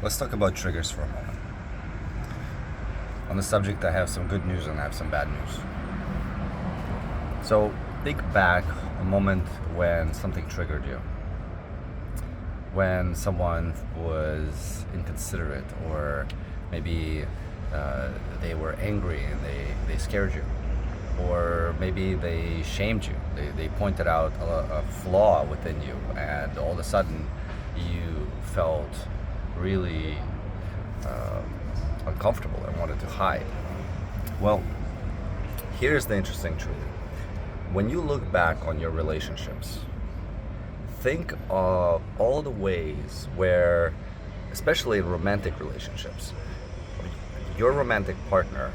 Let's talk about triggers for a moment. On the subject, I have some good news and I have some bad news. So, think back a moment when something triggered you. When someone was inconsiderate, or maybe they were angry and they scared you. Or maybe they shamed you. They pointed out a flaw within you, and all of a sudden you felt really uncomfortable and wanted to hide. Well, here's the interesting truth. When you look back on your relationships, think of all the ways where, especially in romantic relationships, your romantic partner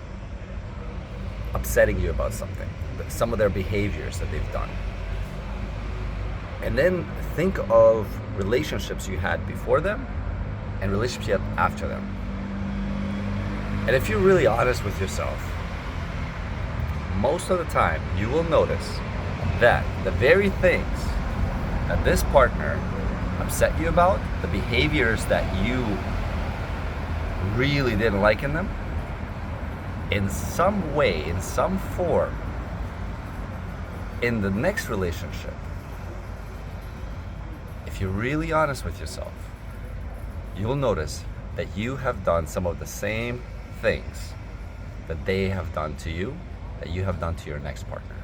upsetting you about something, some of their behaviors that they've done. And then think of relationships you had before them and relationships you had after them. And if you're really honest with yourself, most of the time you will notice that the very things that this partner upset you about, the behaviors that you really didn't like in them, in some way, in some form, in the next relationship, if you're really honest with yourself, you'll notice that you have done some of the same things that they have done to you, that you have done to your next partner.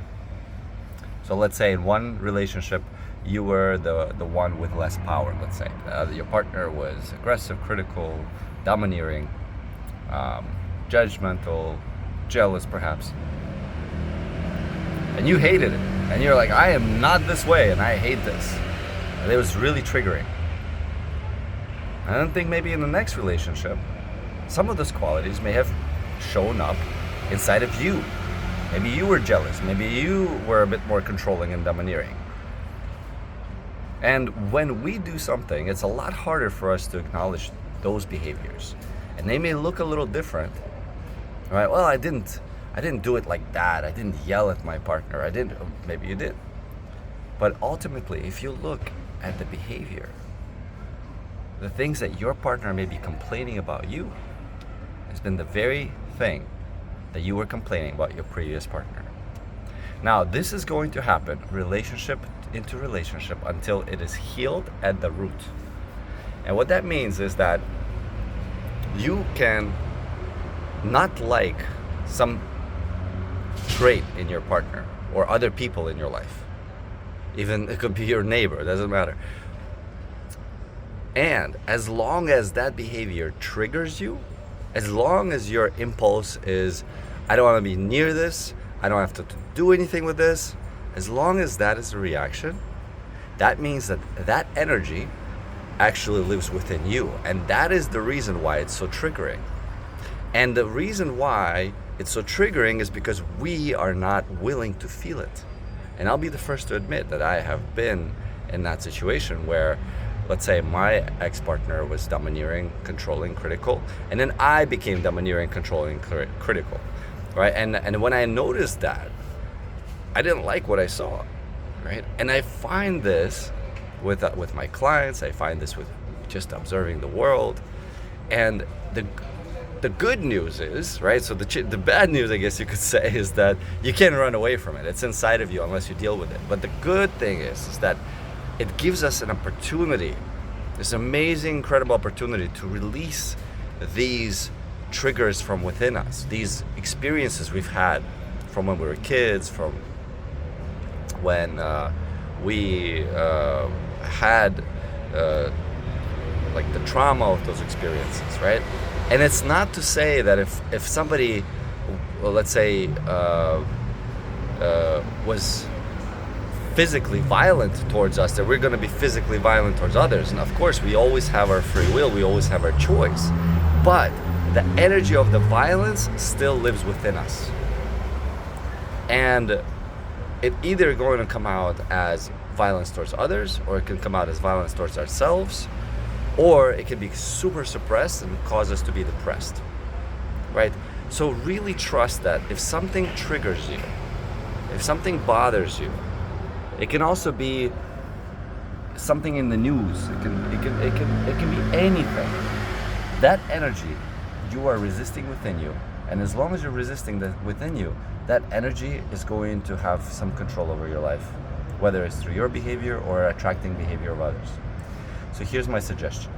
So let's say in one relationship, you were the one with less power, let's say. Your partner was aggressive, critical, domineering, judgmental, jealous perhaps. And you hated it. And you're like, I am not this way and I hate this. And it was really triggering. I don't think maybe in the next relationship, some of those qualities may have shown up inside of you. Maybe you were jealous. Maybe you were a bit more controlling and domineering. And when we do something, it's a lot harder for us to acknowledge those behaviors. And they may look a little different. Right? Well, I didn't do it like that. I didn't yell at my partner. Maybe you did. But ultimately, if you look at the behavior, the things that your partner may be complaining about you has been the very thing that you were complaining about your previous partner. Now, this is going to happen relationship into relationship until it is healed at the root. And what that means is that you can not like some trait in your partner or other people in your life. Even it could be your neighbor, it doesn't matter. And as long as that behavior triggers you, as long as your impulse is, I don't want to be near this, I don't have to do anything with this, as long as that is a reaction, that means that that energy actually lives within you. And that is the reason why it's so triggering. And the reason why it's so triggering is because we are not willing to feel it. And I'll be the first to admit that I have been in that situation where, let's say, my ex-partner was domineering, controlling, critical, and then I became domineering, controlling, critical, right? And when I noticed that, I didn't like what I saw, right? And I find this with my clients. I find this with just observing the world, and the good news is, right? So the bad news, I guess you could say, is that you can't run away from it. It's inside of you unless you deal with it. But the good thing is that it gives us an opportunity, this amazing, incredible opportunity to release these triggers from within us, these experiences we've had from when we were kids, from when we had like the trauma of those experiences, right? And it's not to say that if somebody, well, let's say, was physically violent towards us, that we're going to be physically violent towards others. And of course, we always have our free will, we always have our choice. But the energy of the violence still lives within us. And it either going to come out as violence towards others, or it can come out as violence towards ourselves, or it can be super suppressed and cause us to be depressed, right? So really trust that if something triggers you, if something bothers you, it can also be something in the news. It can be anything. That energy you are resisting within you, and as long as you're resisting that within you, that energy is going to have some control over your life, whether it's through your behavior or attracting behavior of others. So here's my suggestion.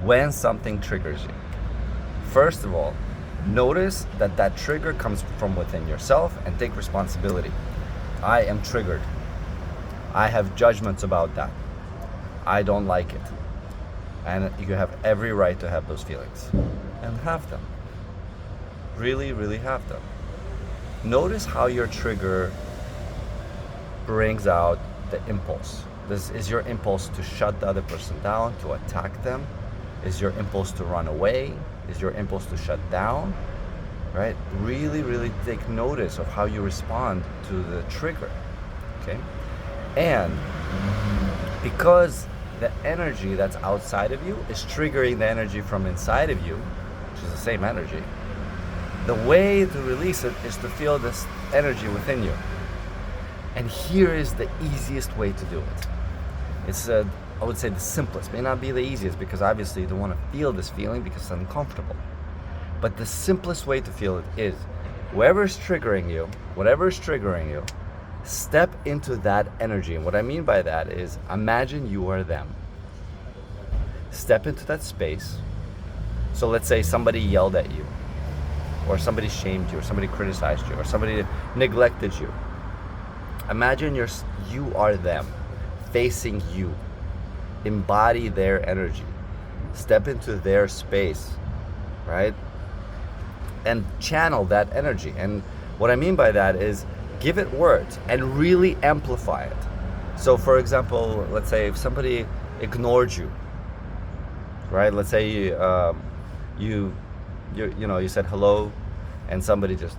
When something triggers you, first of all, notice that that trigger comes from within yourself and take responsibility. I am triggered. I have judgments about that. I don't like it. And you have every right to have those feelings. And have them. Really, really have them. Notice how your trigger brings out the impulse. This is your impulse to shut the other person down, to attack them. Is your impulse to run away? Is your impulse to shut down? Right? Really, really take notice of how you respond to the trigger. Okay? And because the energy that's outside of you is triggering the energy from inside of you, which is the same energy, the way to release it is to feel this energy within you. And here is the easiest way to do it. It's, I would say, the simplest. May not be the easiest because obviously you don't want to feel this feeling because it's uncomfortable. But the simplest way to feel it is whatever is triggering you, step into that energy. And what I mean by that is imagine you are them. Step into that space. So let's say somebody yelled at you, or somebody shamed you, or somebody criticized you, or somebody neglected you. Imagine you are them, facing you. Embody their energy. Step into their space, right? And channel that energy. And what I mean by that is give it words and really amplify it. So for example, let's say if somebody ignored you, right? Let's say you said hello and somebody just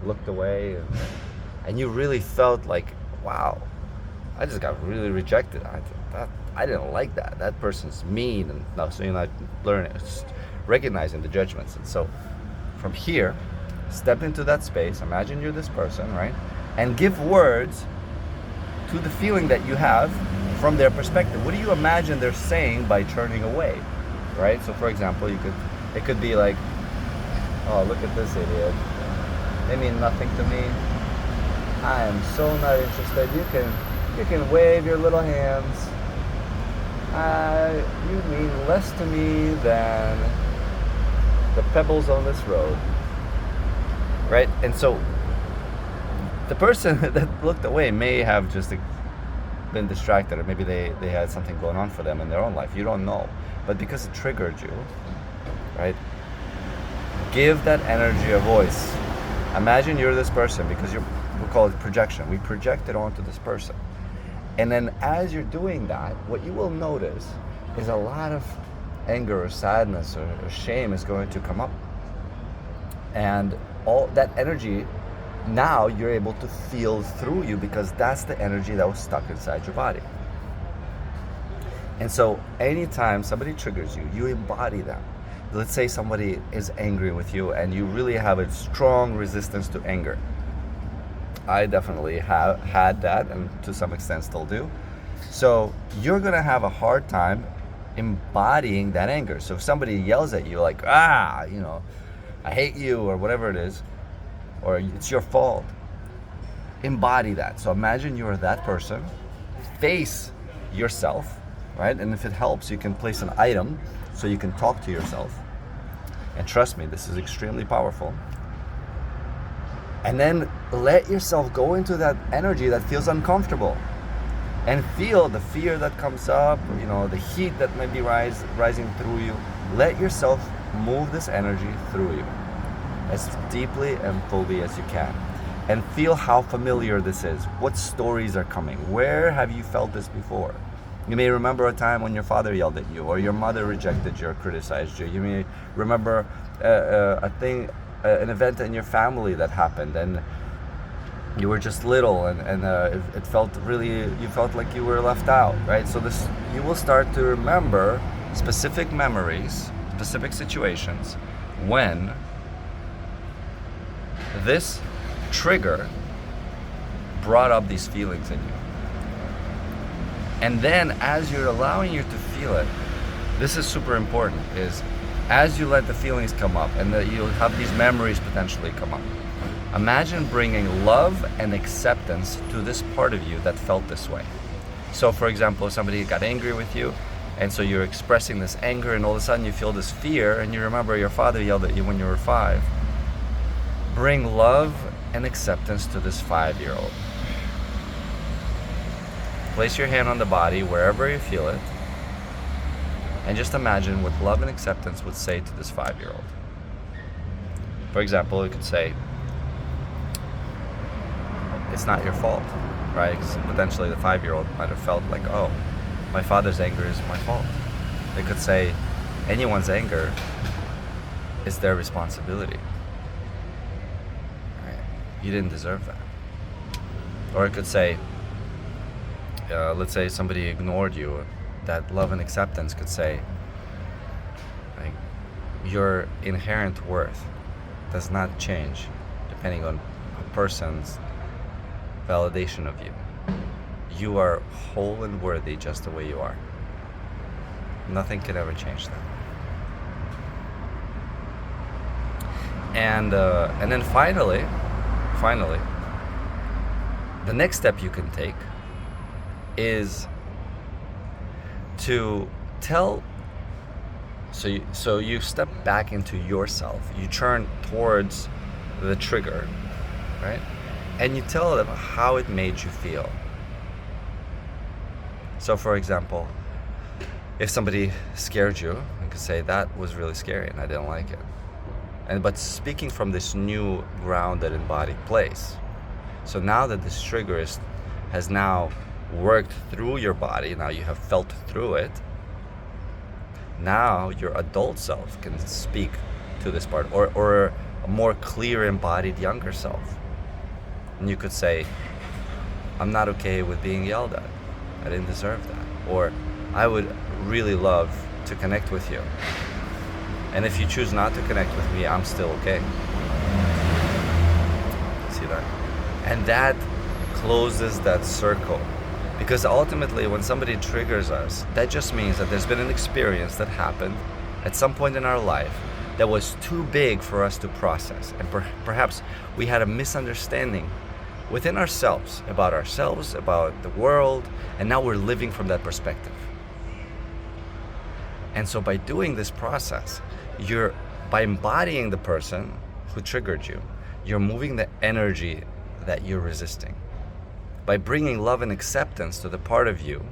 looked away and you really felt like, wow, I just got really rejected. I didn't like that. That person's mean. And no, so you're not learning, just recognizing the judgments. And so from here, step into that space. Imagine you're this person, right? And give words to the feeling that you have from their perspective. What do you imagine they're saying by turning away, right? So for example, it could be like, oh, look at this idiot. They mean nothing to me. I am so not interested. You can wave your little hands. You mean less to me than the pebbles on this road, right? And so the person that looked away may have just been distracted, or maybe they had something going on for them in their own life. You don't know. But because it triggered you, right? Give that energy a voice. Imagine you're this person, because we call it projection. We project it onto this person. And then as you're doing that, what you will notice is a lot of anger or sadness or shame is going to come up. And all that energy, now you're able to feel through you, because that's the energy that was stuck inside your body. And so anytime somebody triggers you, you embody them. Let's say somebody is angry with you and you really have a strong resistance to anger. I definitely have had that, and to some extent still do. So you're gonna have a hard time embodying that anger. So if somebody yells at you like, I hate you, or whatever it is, or it's your fault, embody that. So imagine you're that person, face yourself, right? And if it helps, you can place an item so you can talk to yourself. And trust me, this is extremely powerful. And then let yourself go into that energy that feels uncomfortable, and feel the fear that comes up, the heat that might be rising through you. Let yourself move this energy through you as deeply and fully as you can, and feel how familiar this is. What stories are coming? Where have you felt this before? You may remember a time when your father yelled at you, or your mother rejected you or criticized you. You may remember an event in your family that happened, and you were just little, and it felt you felt like you were left out, right? So you will start to remember specific memories, specific situations when this trigger brought up these feelings in you. And then as you're allowing you to feel it, this is super important, is as you let the feelings come up and that you'll have these memories potentially come up, imagine bringing love and acceptance to this part of you that felt this way. So for example, somebody got angry with you, and so you're expressing this anger, and all of a sudden you feel this fear, and you remember your father yelled at you when you were 5. Bring love and acceptance to this 5-year-old. Place your hand on the body wherever you feel it, and just imagine what love and acceptance would say to this 5-year-old. For example, it could say, it's not your fault, right? Because potentially the 5-year-old might have felt like, oh, my father's anger is my fault. They could say, anyone's anger is their responsibility. Right? You didn't deserve that. Or it could say, let's say somebody ignored you. That love and acceptance could say, like, your inherent worth does not change depending on a person's validation of you. You are whole and worthy just the way you are. Nothing can ever change that. And then finally, the next step you can take is to tell. So you step back into yourself. You turn towards the trigger, right? And you tell them how it made you feel. So for example, if somebody scared you, you could say, that was really scary and I didn't like it. But speaking from this new grounded embodied place. So now that this trigger has now worked through your body, now you have felt through it, now your adult self can speak to this part, or a more clear embodied younger self. And you could say, I'm not okay with being yelled at. I didn't deserve that. Or I would really love to connect with you. And if you choose not to connect with me, I'm still okay. See that? And that closes that circle. Because ultimately, when somebody triggers us, that just means that there's been an experience that happened at some point in our life that was too big for us to process. And perhaps we had a misunderstanding within ourselves, about the world, and now we're living from that perspective. And so by doing this process, by embodying the person who triggered you, you're moving the energy that you're resisting. By bringing love and acceptance to the part of you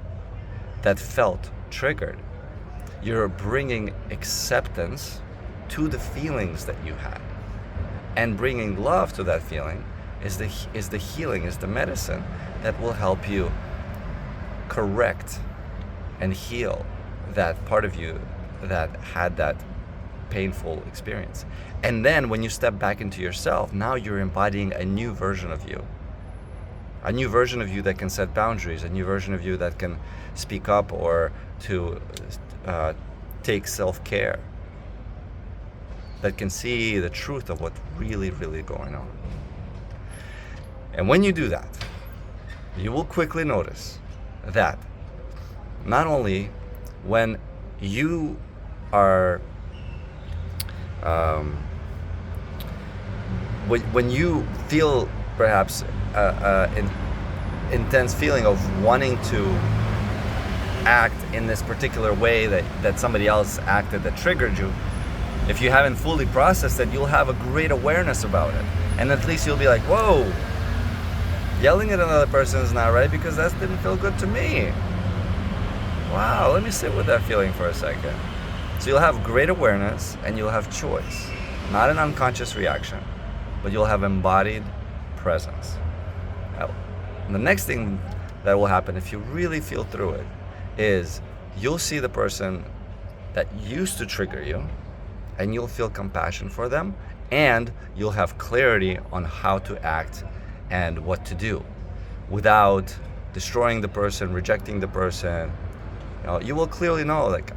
that felt triggered, you're bringing acceptance to the feelings that you had. And bringing love to that feeling is the healing, is the medicine that will help you correct and heal that part of you that had that painful experience. And then when you step back into yourself, now you're embodying a new version of you. A new version of you that can set boundaries, a new version of you that can speak up or to take self-care, that can see the truth of what's really, really going on. And when you do that, you will quickly notice that not only when you are when you feel perhaps an intense feeling of wanting to act in this particular way that somebody else acted that triggered you, if you haven't fully processed it, you'll have a great awareness about it. And at least you'll be like, whoa, yelling at another person is not right because that didn't feel good to me. Wow, let me sit with that feeling for a second. So you'll have great awareness and you'll have choice, not an unconscious reaction, but you'll have embodied presence. Now, the next thing that will happen if you really feel through it is you'll see the person that used to trigger you and you'll feel compassion for them, and you'll have clarity on how to act and what to do without destroying the person, rejecting the person. You will clearly know, like,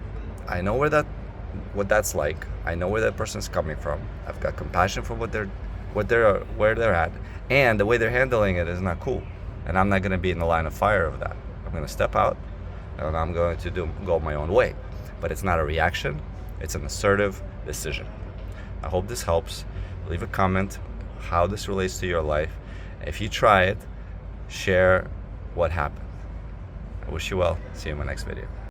I know what that's like. I know where that person's coming from. I've got compassion for where they're at, and the way they're handling it is not cool. And I'm not going to be in the line of fire of that. I'm going to step out, and I'm going to go my own way. but it's not a reaction, it's an assertive decision. I hope this helps. Leave a comment how this relates to your life. If you try it, share what happened. I wish you well. See you in my next video.